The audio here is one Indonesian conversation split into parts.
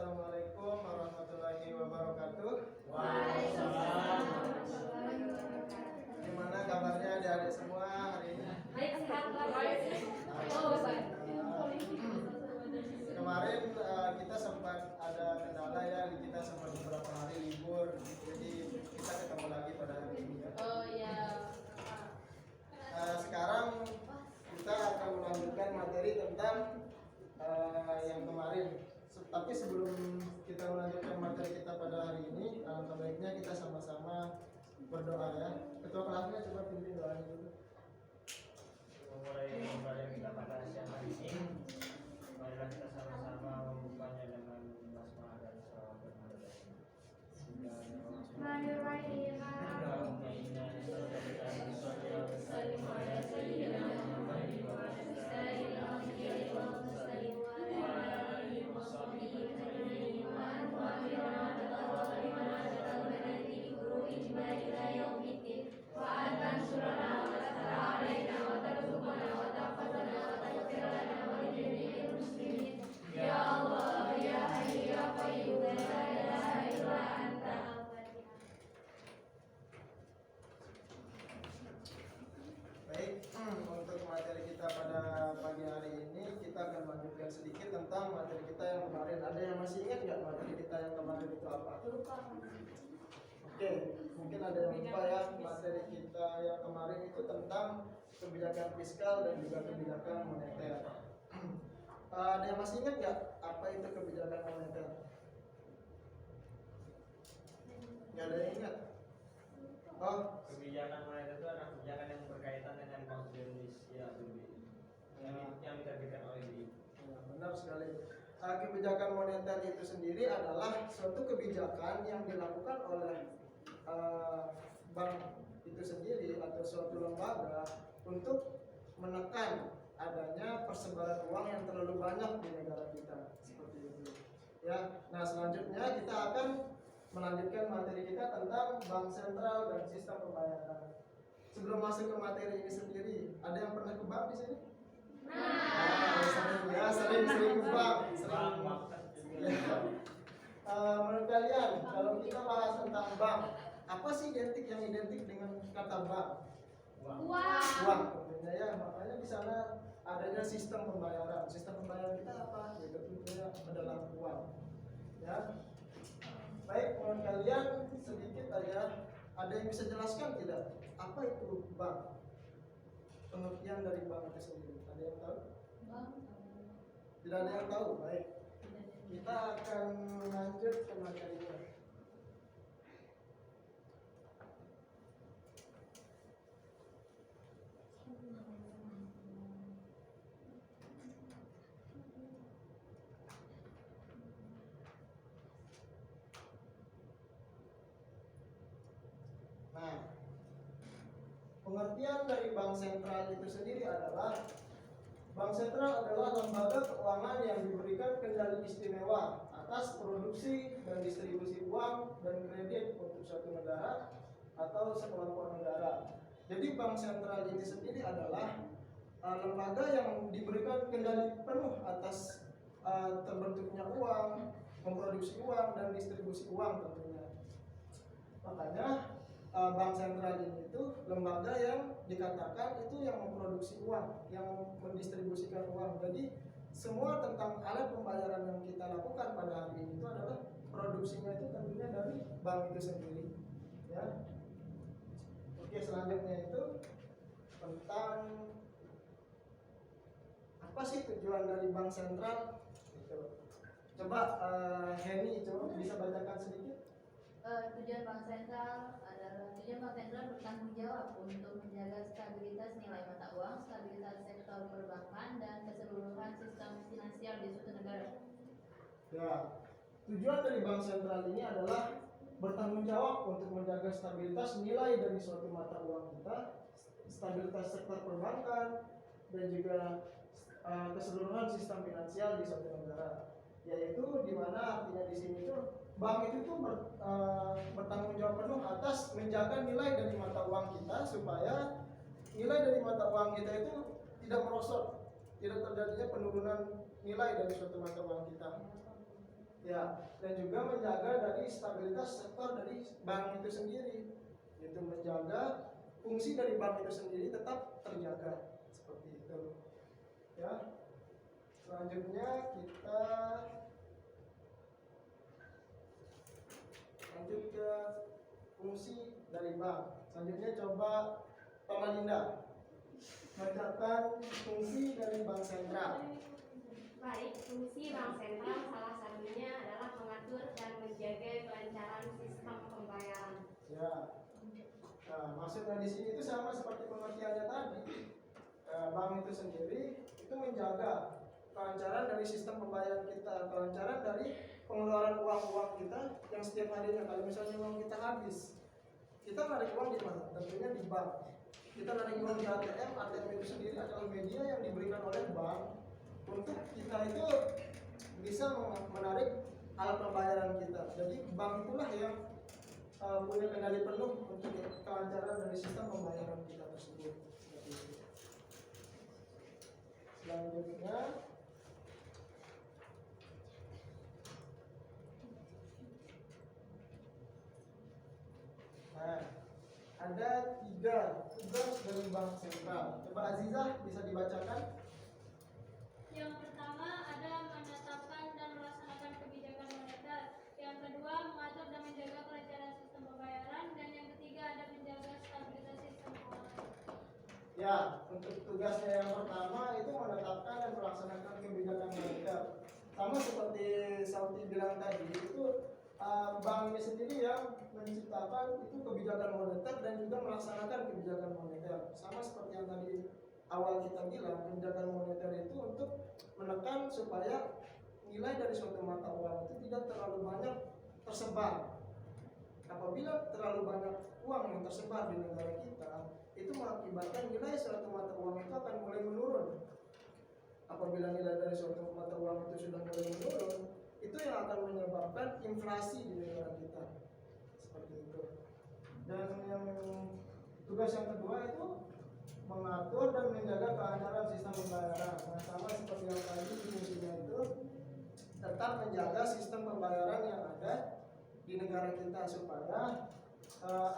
Assalamualaikum warahmatullahi wabarakatuh. Waalaikumsalam. Gimana kabarnya adik-adik semua hari ini? Baik, sehat baik. Oh, baik. Kemarin kita sempat ada kendala ya, kita sempat beberapa hari libur, jadi kita ketemu lagi pada hari ini ya. Oh iya. Sekarang kita akan melanjutkan materi tentang yang kemarin. Tapi sebelum kita melanjutkan materi kita pada hari ini, alangkah baiknya kita sama-sama berdoa ya. Ketua kelasnya coba pimpin doanya dulu. Memulai ibadah kita pada siang hari ini, marilah kita sama-sama membukanya dengan basmalah dan salawat kepada Baik, untuk materi kita pada pagi hari ini kita akan lanjutkan sedikit tentang materi kita yang kemarin. Ada yang masih ingat nggak materi kita yang kemarin itu apa? Oke, mungkin ada yang lupa ya. Materi kita yang kemarin itu tentang kebijakan fiskal dan juga kebijakan moneter. Ada yang masih ingat nggak apa itu kebijakan moneter? Nggak ada yang ingat? Oh, kebijakan moneter itu adalah kebijakan yang berkaitan dengan Bank Indonesia yang diterbitkan oleh BI. ya, benar sekali. Kebijakan moneter itu sendiri adalah suatu kebijakan yang dilakukan oleh bank itu sendiri atau suatu lembaga untuk menekan adanya persebaran uang yang terlalu banyak di negara kita, seperti itu. Ya, nah selanjutnya kita akan melanjutkan materi kita tentang bank sentral dan sistem pembayaran. Sebelum masuk ke materi ini sendiri, ada yang pernah ke bank di sini? Sering ke bank. Menurut kalian, kalau kita bahas tentang bank, apa sih yang identik dengan kata bank? Uang tentunya ya, makanya di sana adanya sistem pembayaran. Sistem pembayaran kita apa? Itu tentunya adalah uang. Ya. Baik, menurut kalian sedikit aja, ada yang bisa jelaskan tidak? Apa itu bank? Pengertian dari bank itu sendiri. Ada yang tahu? Tidak ada yang tahu. Baik. Kita akan lanjut ke materinya. Nah, pengertian dari bank sentral itu sendiri adalah bank sentral adalah lembaga keuangan yang diberikan kendali istimewa atas produksi dan distribusi uang dan kredit untuk suatu negara atau sekelompok negara. Jadi bank sentral ini sendiri adalah lembaga yang diberikan kendali penuh atas terbentuknya uang, memproduksi uang dan distribusi uang tentunya. Makanya bank sentral ini itu lembaga yang dikatakan itu yang memproduksi uang, yang mendistribusikan uang. Jadi semua tentang alat pembayaran yang kita lakukan pada hari ini itu adalah produksinya itu tentunya dari bank itu sendiri. Ya. Oke, selanjutnya itu tentang apa sih tujuan dari bank sentral? Gitu. Coba Henny coba bisa bacakan sedikit. Tujuan bank sentral bertanggung jawab untuk menjaga stabilitas nilai mata uang, stabilitas sektor perbankan, dan keseluruhan sistem finansial di suatu negara. Ya, tujuan dari bank sentral ini adalah bertanggung jawab untuk menjaga stabilitas nilai dari suatu mata uang kita, stabilitas sektor perbankan, dan juga keseluruhan sistem finansial di suatu negara. Yaitu di mana artinya di sini itu bank itu tuh bertanggung jawab penuh atas menjaga nilai dari mata uang kita supaya nilai dari mata uang kita itu tidak merosot, tidak terjadinya penurunan nilai dari suatu mata uang kita. Ya, dan juga menjaga dari stabilitas sektor dari bank itu sendiri, yaitu menjaga fungsi dari bank itu sendiri tetap terjaga seperti itu. Ya, selanjutnya kita lanjut ke fungsi dari bank. Selanjutnya coba Pamalinda bacakan fungsi dari bank sentral. Baik, fungsi bank sentral salah satunya adalah mengatur dan menjaga kelancaran sistem pembayaran. Ya. Nah, maksudnya di sini itu sama seperti pengertiannya tadi. Bank itu sendiri itu menjaga kelancaran dari sistem pembayaran kita, kelancaran dari pengeluaran uang-uang kita yang setiap harinya. Kalau misalnya uang kita habis, kita narik uang di mana? Tentunya di bank. Kita narik uang di ATM. ATM itu sendiri adalah media yang diberikan oleh bank untuk kita itu bisa menarik alat pembayaran kita. Jadi bank itulah yang punya kendali penuh untuk kelancaran dari sistem pembayaran kita tersebut. Seperti itu. Selanjutnya ada 3 tugas dari bank sentral. Coba Azizah bisa dibacakan. Yang pertama ada menetapkan dan melaksanakan kebijakan moneter. Yang kedua mengatur dan menjaga kelancaran sistem pembayaran. Dan yang ketiga ada menjaga stabilitas sistem keuangan. Ya, untuk tugasnya yang pertama itu menetapkan dan melaksanakan kebijakan moneter. Sama seperti Sauti bilang tadi, itu banknya sendiri yang menciptakan itu kebijakan moneter dan juga melaksanakan kebijakan moneter. Sama seperti yang tadi awal kita bilang, kebijakan moneter itu untuk menekan supaya nilai dari suatu mata uang itu tidak terlalu banyak tersebar. Apabila terlalu banyak uang yang tersebar di negara kita, itu mengakibatkan nilai suatu mata uang itu akan mulai menurun. Apabila nilai dari suatu mata uang itu sudah mulai menurun, itu yang akan menyebabkan inflasi di negara kita. Seperti itu. Dan yang tugas yang kedua itu mengatur dan menjaga kelancaran sistem pembayaran. Nah, sama seperti yang tadi fungsinya itu tetap menjaga sistem pembayaran yang ada di negara kita supaya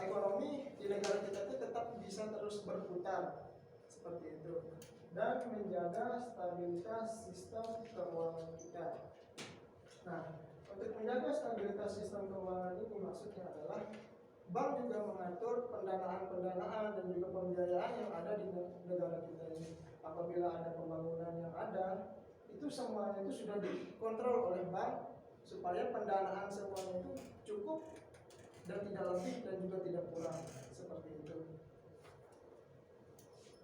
ekonomi di negara kita itu tetap bisa terus berputar seperti itu, dan menjaga stabilitas sistem keuangan kita. Nah, untuk menjaga stabilitas sistem keuangan ini maksudnya adalah bank juga mengatur pendanaan dan juga pembiayaan yang ada di negara kita ini. Apabila ada pembangunan yang ada, itu semuanya itu sudah dikontrol oleh bank supaya pendanaan semuanya itu cukup dan tidak lebih dan juga tidak kurang, seperti itu.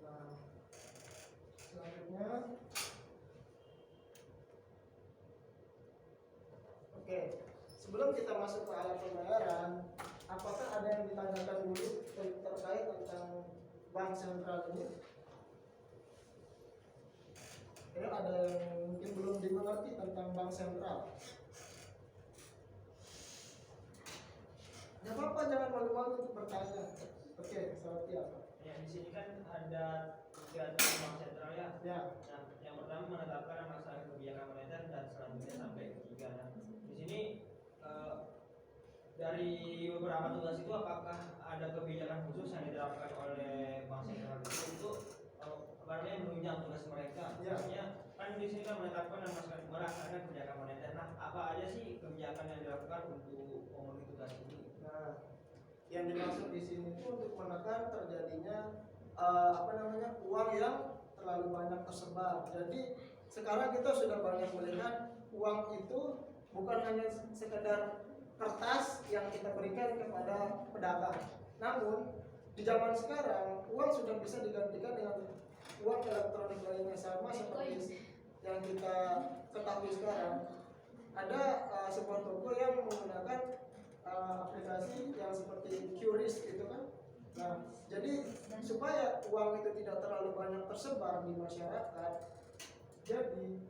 Nah, selanjutnya, oke, sebelum kita masuk ke alat pembayaran, apakah ada yang ditanyakan dulu terkait tentang bank sentral ini? Ada yang mungkin belum dimengerti tentang bank sentral. Gak apa-apa, jangan malu-malu untuk bertanya. Oke, seperti apa? Ya, di sini kan ada 3 bank sentral ya. Ya. Nah, yang pertama menetapkan dan melaksanakan kebijakan moneter dan selanjutnya sampai ketiga. Nah, di sini dari beberapa tugas itu apakah ada kebijakan khusus yang diterapkan oleh bank sentral itu karena menunjang tugas mereka? Ya. Maksudnya kan di sini kan menetapkan dan melaksanakan kebijakan moneter. Nah, apa aja sih kebijakan yang dilakukan untuk memenuhi tugas ini? Nah, yang dimaksud di sini itu untuk menekan terjadinya uang yang terlalu banyak tersebar. Jadi sekarang kita sudah banyak melihat uang itu bukan hanya sekedar kertas yang kita berikan kepada pedagang. Namun di zaman sekarang uang sudah bisa digantikan dengan uang elektronik lainnya, sama seperti yang kita ketahui sekarang. Ada sebuah toko yang menggunakan aplikasi yang seperti QRIS gitu kan. Nah, jadi supaya uang itu tidak terlalu banyak tersebar di masyarakat, jadi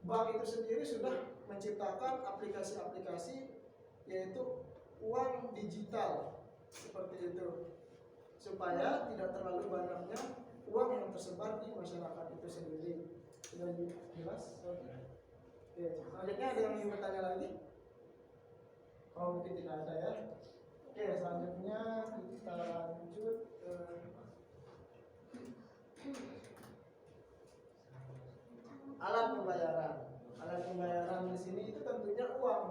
bank itu sendiri sudah menciptakan aplikasi-aplikasi yaitu uang digital seperti itu, supaya tidak terlalu banyaknya uang yang tersebar di masyarakat itu sendiri. Sudah jelas? Oke. Selanjutnya ada yang ingin bertanya lagi? Oh mungkin tidak ada ya. Oke, selanjutnya kita lanjut ke alat pembayaran. Alat pembayaran di sini itu tentunya uang,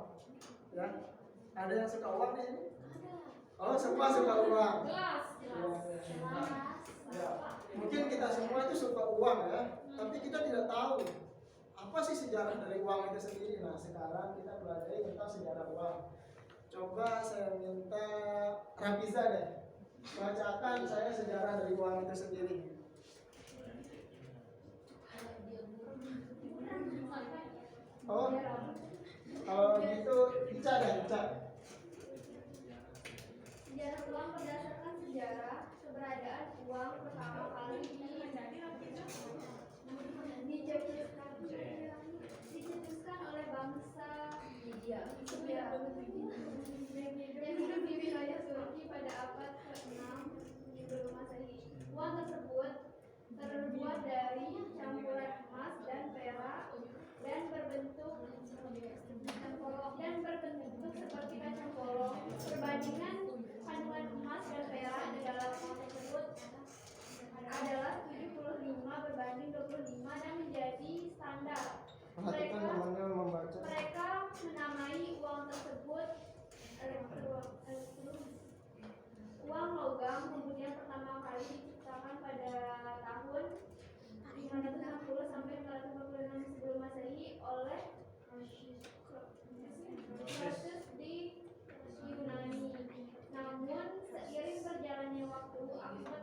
ya. Ada yang suka uang di sini? Oh, semua suka uang. Jelas, Ya, ya. Mungkin kita semua itu suka uang ya, tapi kita tidak tahu apa sih sejarah dari uang itu sendiri. Nah, sekarang kita belajar tentang sejarah uang. Coba saya minta Rafiza deh, bacakan saya sejarah dari uang itu sendiri. Oh, kalau gitu Ica deh, Ica. Sejarah uang berdasarkan sejarah keberadaan uang pertama kali dicetuskan oleh bangsa Lydia yang hidup di wilayah Turki pada abad ke-6 sebelum Masehi. Uang tersebut terbuat dari campuran emas dan perak dan berbentuk seperti kacang polong. Perbandingan kandungan emas dan perak di dalam uang tersebut adalah 75 berbanding 25 dan menjadi standar. Perhatikan temannya membaca. Mereka menamai uang tersebut uang logam, kemudian pertama kali diciptakan pada tahun 560 sampai 546 sebelum Masehi oleh Croesus di Yunani. Namun seiring berjalannya waktu akibat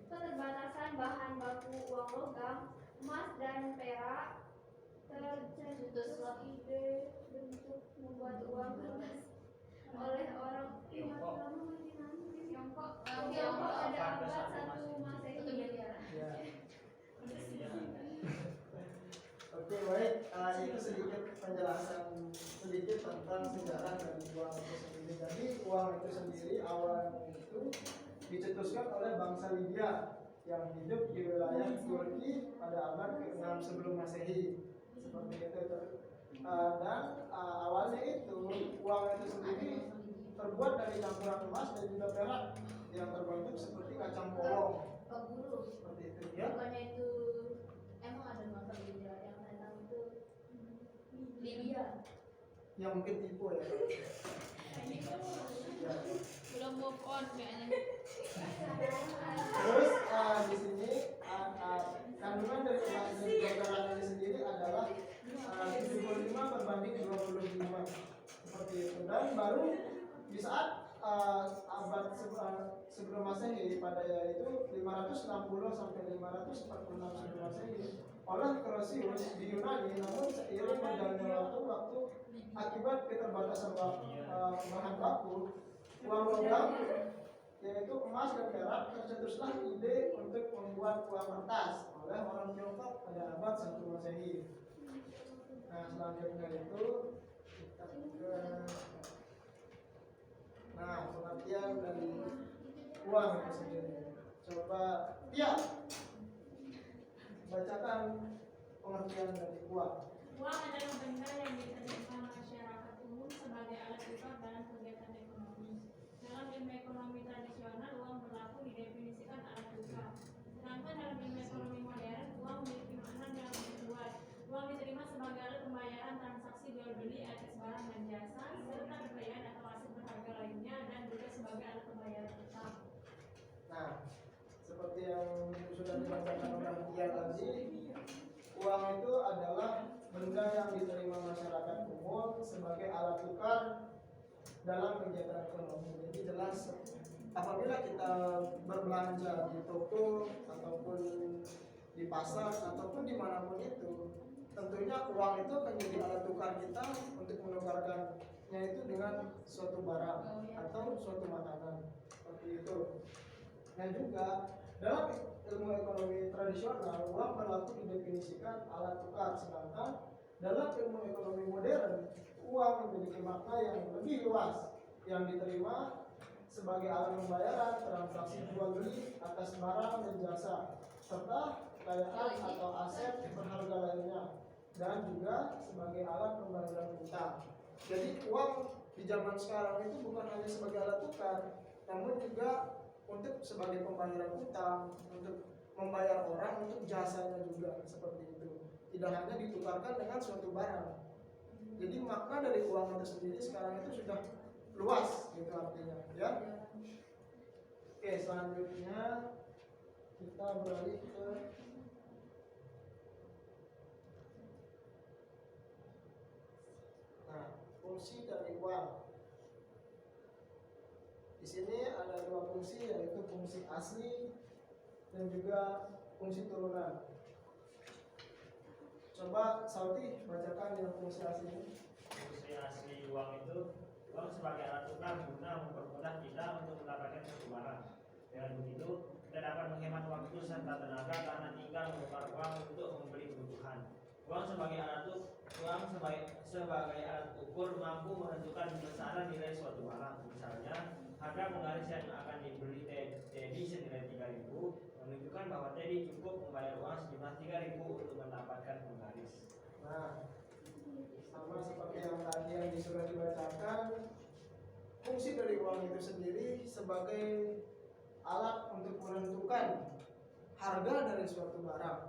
keterbatasan bahan baku uang logam, emas dan perak, tercetus ide bentuk membuat uang kertas oleh orang Tiongkok pada abad 1 Masehi. Ya. Oke, baik. Itu sedikit penjelasan sedikit tentang sejarah dari uang itu sendiri. Jadi uang itu sendiri awalnya itu dicetuskan oleh bangsa Lydia yang hidup di wilayah Turki pada abad ke-6 sebelum Masehi. Seperti itu. Dan awalnya itu uang itu sendiri terbuat dari campuran emas dan juga perak yang terbentuk seperti kacang polong. Pak Guru, Seperti itu ya. bukannya itu emang ada masa Lydia yang saya tahu itu Lydia. Yang mungkin tipu ya. Ya. Belum move on kayaknya. Terus di sini kandungan dari emas dan juga perak ini sendiri adalah 75 berbanding 25 seperti itu. Dan baru di saat abad sebelum Masehi pada yaitu 560 sampai 546 sebelum Masehi oleh Croesus di Yunani. Namun seiring berjalannya waktu akibat keterbatasan bahan baku uang logam yaitu emas dan perak, tercetuslah ide untuk membuat uang kertas oleh orang Tiongkok pada abad 1 Masehi. Nah, selanjutnya itu kita ke pengertian dari uang itu sendiri. Coba Tia bacakan pengertian dari uang. Uang adalah benda yang diterima masyarakat umum sebagai alat tukar dalam kegiatan ekonomi. Dalam ilmu ekonomi tradisional, uang berlaku didefinisikan alat tukar. Sedangkan dalam ilmu ekonomi modern, uang memiliki makna dalam bentuk luas. Uang diterima sebagai alat pembayaran transaksi jual beli atas barang dan jasa, serta pembayaran atau aset berharga lainnya, dan juga sebagai alat pembayaran utang. Nah, seperti yang sudah dibacakan oleh Tia tadi, uang itu adalah benda yang diterima masyarakat umum sebagai alat tukar dalam kegiatan ekonomi. Jadi jelas apabila kita berbelanja di toko ataupun di pasar ataupun dimanapun itu, tentunya uang itu akan jadi alat tukar kita untuk menukarkannya itu dengan suatu barang atau suatu makanan seperti itu. Dan juga dalam ilmu ekonomi tradisional, uang berlaku didefinisikan alat tukar, sedangkan dalam ilmu ekonomi modern, uang memiliki makna yang lebih luas, yang diterima sebagai alat pembayaran transaksi jual beli atas barang dan jasa, serta kekayaan atau aset berharga lainnya, dan juga sebagai alat pembayaran utang. Jadi uang di zaman sekarang itu bukan hanya sebagai alat tukar, namun juga untuk sebagai pembayaran utang, untuk membayar orang untuk jasanya juga seperti itu. Tidak hanya ditukarkan dengan suatu barang. Jadi makna dari uang itu sendiri sekarang itu sudah luas gitu artinya, ya. Oke, selanjutnya kita beralih ke fungsi dari uang. Di sini ada dua fungsi, yaitu fungsi asli dan juga fungsi turunan. Coba Sauti bacakan yang fungsi asli. Fungsi asli uang itu, uang sebagai alat tukar guna mempermudah kita untuk mendapatkan satu barang. Dengan begitu, kita dapat menghemat waktu serta tenaga karena tinggal menukar uang untuk membeli kebutuhan. Uang sebagai alat ukur mampu menentukan besaran nilai suatu barang. Misalnya, harga penggaris yang akan dibeli Teddy senilai 3.000 menunjukkan bahwa Teddy cukup membayar uang sejumlah 3.000 untuk mendapatkan penggaris. Nah, sama seperti yang tadi yang sudah dibacakan, fungsi dari uang itu sendiri sebagai alat untuk menentukan harga dari suatu barang.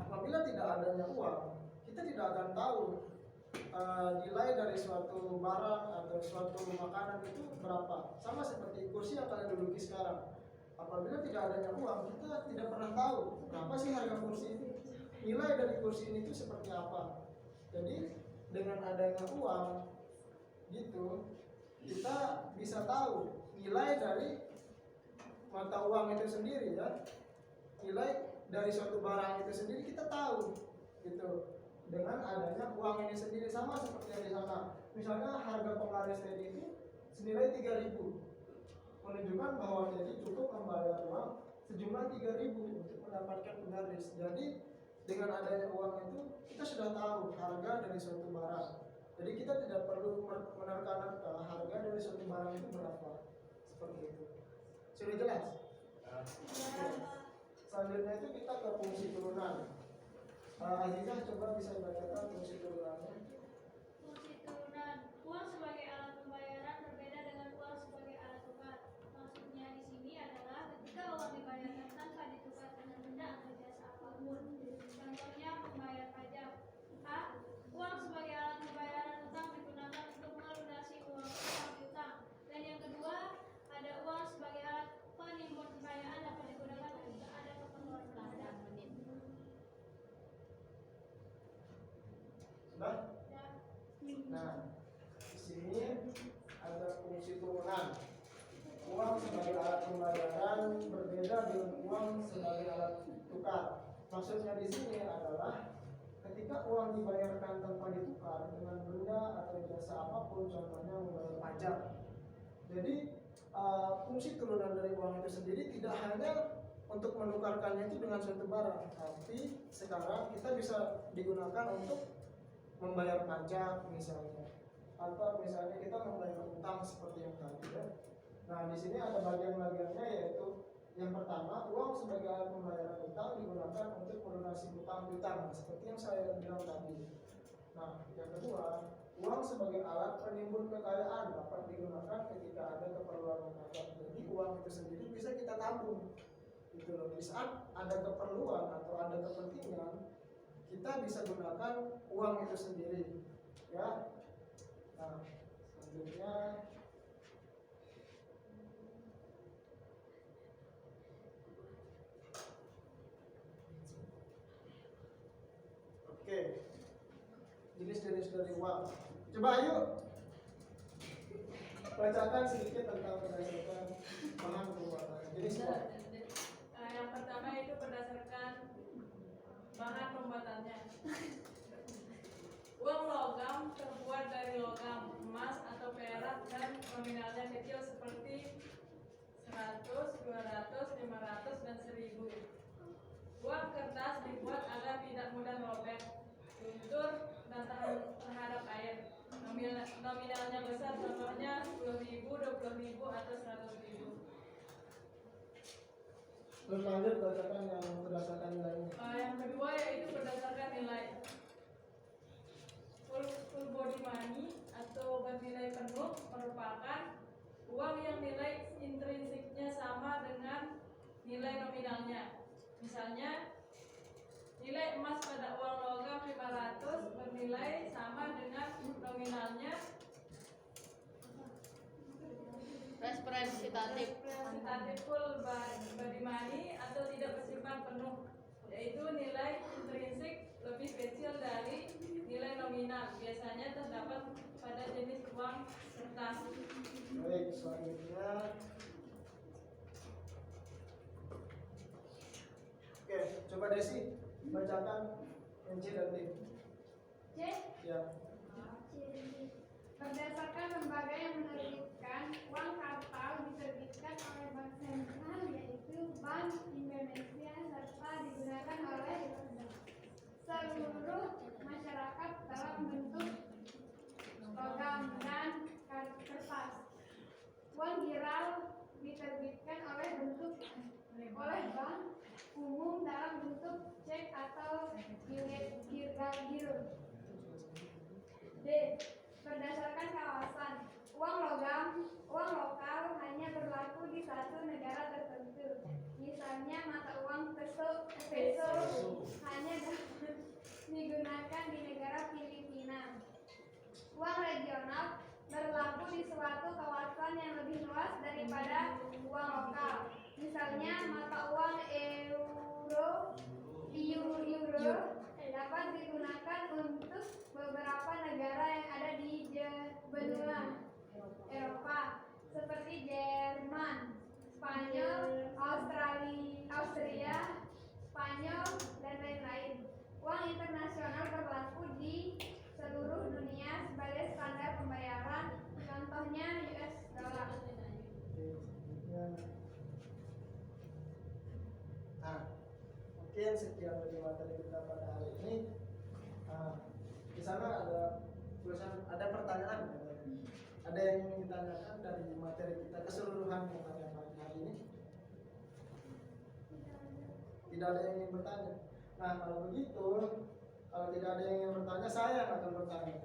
Apabila tidak adanya uang, kita tidak akan tahu nilai dari suatu barang atau suatu makanan itu berapa. Sama seperti kursi yang kalian duduki sekarang. Apabila tidak adanya uang, kita tidak pernah tahu berapa sih harga kursi ini. Nilai dari kursi ini itu seperti apa. Jadi dengan adanya uang gitu, kita bisa tahu nilai dari mata uang itu sendiri, ya. Nilai dari suatu barang itu sendiri kita tahu gitu. Dengan adanya uang ini sendiri, sama seperti yang di sana. Misalnya harga penggaris Teddy itu senilai 3.000, menunjukkan bahwa Teddy cukup membayar uang sejumlah 3.000 untuk mendapatkan penggaris. Jadi dengan adanya uang itu kita sudah tahu harga dari suatu barang. Jadi kita tidak perlu menerka-nerka harga dari suatu barang itu berapa. Seperti itu. Sudah jelas? Selanjutnya itu kita ke fungsi turunan. Azizah coba bisa bacakan fungsi turunannya. Fungsi turunan. Uang sebagai alat pembayaran berbeda dengan uang sebagai alat tukar. Maksudnya di sini adalah ketika uang dibayarkan tanpa ditukar dengan benda atau jasa apapun. Contohnya pembayar pajak. A. Uang sebagai alat pembayaran utang digunakan untuk melunasi uang utang. Dan yang kedua, ada uang sebagai alat penimbun kekayaan dapat digunakan ketika ada keperluan mendadak. Sudah? Nah, di sini ada fungsi turunan. Uang sebagai alat pembayaran berbeda dengan uang sebagai alat tukar. Maksudnya di sini adalah ketika uang dibayarkan tanpa ditukar dengan benda atau jasa apapun, contohnya membayar pajak. Jadi fungsi turunan dari uang itu sendiri tidak hanya untuk menukarkannya itu dengan suatu barang, tapi sekarang kita bisa digunakan untuk membayar pajak misalnya, atau misalnya kita membayar utang seperti yang tadi, ya. Nah, di sini ada bagian-bagiannya, yaitu yang pertama, uang sebagai alat pembayaran utang digunakan untuk melunasi utang-utang seperti yang saya bilang tadi. Nah, yang kedua, uang sebagai alat penimbun kekayaan dapat digunakan ketika ada keperluan mendadak. Jadi uang itu sendiri bisa kita tabung, gitu loh. Di saat ada keperluan atau ada kepentingan, kita bisa gunakan uang itu sendiri, ya. Nah, selanjutnya oke, jenis-jenis dari uang. Coba ayo bacakan sedikit tentang berdasarkan bahan pembuatan jenis uang. Yang pertama itu berdasarkan bahan pembuatannya. Uang logam terbuat dari logam, emas atau perak dan nominalnya kecil seperti 100, 200, 500, dan 1000. Uang kertas dibuat agar tidak mudah robek, luntur, dan tahan terhadap air. Nominalnya besar, contohnya 10.000, 20.000, atau 100.000. Terus lanjut bacakan yang berdasarkan nilainya. Yang kedua yaitu berdasarkan nilai. Full body money atau bernilai penuh nilai nominalnya. Misalnya, nilai emas pada uang logam 500 bernilai sama dengan nominalnya Representatif. full body money atau tidak bersimpan penuh, yaitu nilai intrinsik lebih kecil dari nilai nominal, biasanya terdapat pada jenis uang kertas. Baik, selanjutnya. Oke, coba Desi bacakan C dan D. C. Ya. Berdasarkan lembaga yang menerbitkan uang kartal diterbitkan oleh Bank Sentral, yaitu Bank Indonesia, serta digunakan oleh seluruh masyarakat dalam bentuk logam dan kertas. Uang giral diterbitkan oleh bank umum dalam bentuk cek atau giro. D. Berdasarkan kawasan, uang lokal hanya berlaku di satu negara tertentu. Misalnya mata uang peso hanya dapat digunakan di negara Filipina. Uang regional berlaku di suatu kawasan yang lebih luas daripada uang lokal. Misalnya mata uang euro dapat digunakan untuk beberapa negara yang ada di benua Eropa seperti Jerman, Spanyol, Austria, Spanyol, dan lain-lain. Uang internasional berlaku di seluruh dunia sebagai standar pembayaran, contohnya US dollar. Nah, mungkin sekian dari materi kita pada hari ini. Di sana ada tulisan, ada pertanyaan, ada yang ingin ditanyakan dari materi kita keseluruhan yang ada pada hari ini? Tidak ada yang ingin bertanya. Nah, kalau begitu, kalau tidak ada yang ingin bertanya, saya yang akan bertanya.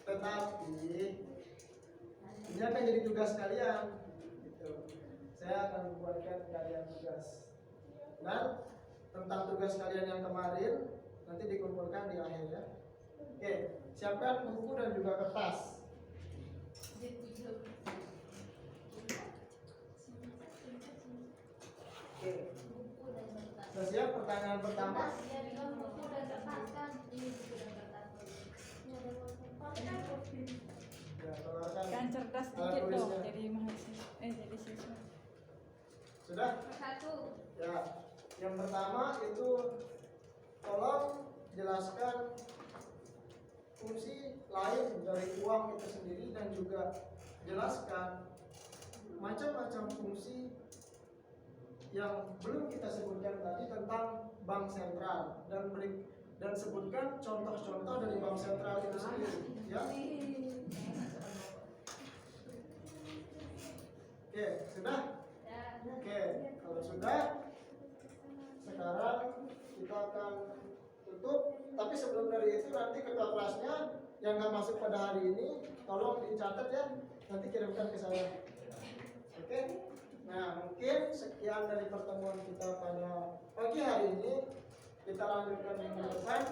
Tetapi ini akan jadi tugas kalian, gitu. Saya akan membuatkan kalian tugas. Dan tentang tugas kalian yang kemarin nanti dikumpulkan di akhir ya. Oke, siapkan buku dan juga kertas. Oke. Buku dan kertas. Sudah siap pertanyaan pertama? Kertas, ya bilang buku dan kertas kan. Ini buku dan kertas. Ya, keluarkan Kan cerdas alat dikit dong, tulisnya. jadi mahasiswa. Jadi siswa. Sudah? Satu. Ya. Yang pertama itu tolong jelaskan fungsi lain dari uang itu sendiri dan juga jelaskan macam-macam fungsi yang belum kita sebutkan tadi tentang bank sentral dan sebutkan contoh-contoh dari bank sentral itu sendiri ya. Oke, sudah? Oke, kalau sudah sekarang kita akan tutup. Tapi sebelum dari itu nanti ketua kelasnya yang nggak masuk pada hari ini tolong dicatat ya, nanti kirimkan ke saya. Oke. Nah, mungkin sekian dari pertemuan kita pada pagi hari ini. Kita lanjutkan minggu depan.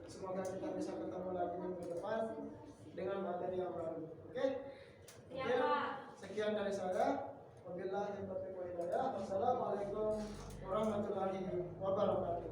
Semoga kita bisa ketemu lagi minggu depan dengan materi yang baru. Oke? Ya, Mungkin Pak. sekian dari saya. Wabillahi taufiq wal hidayah. Wassalamualaikum warahmatullahi wabarakatuh.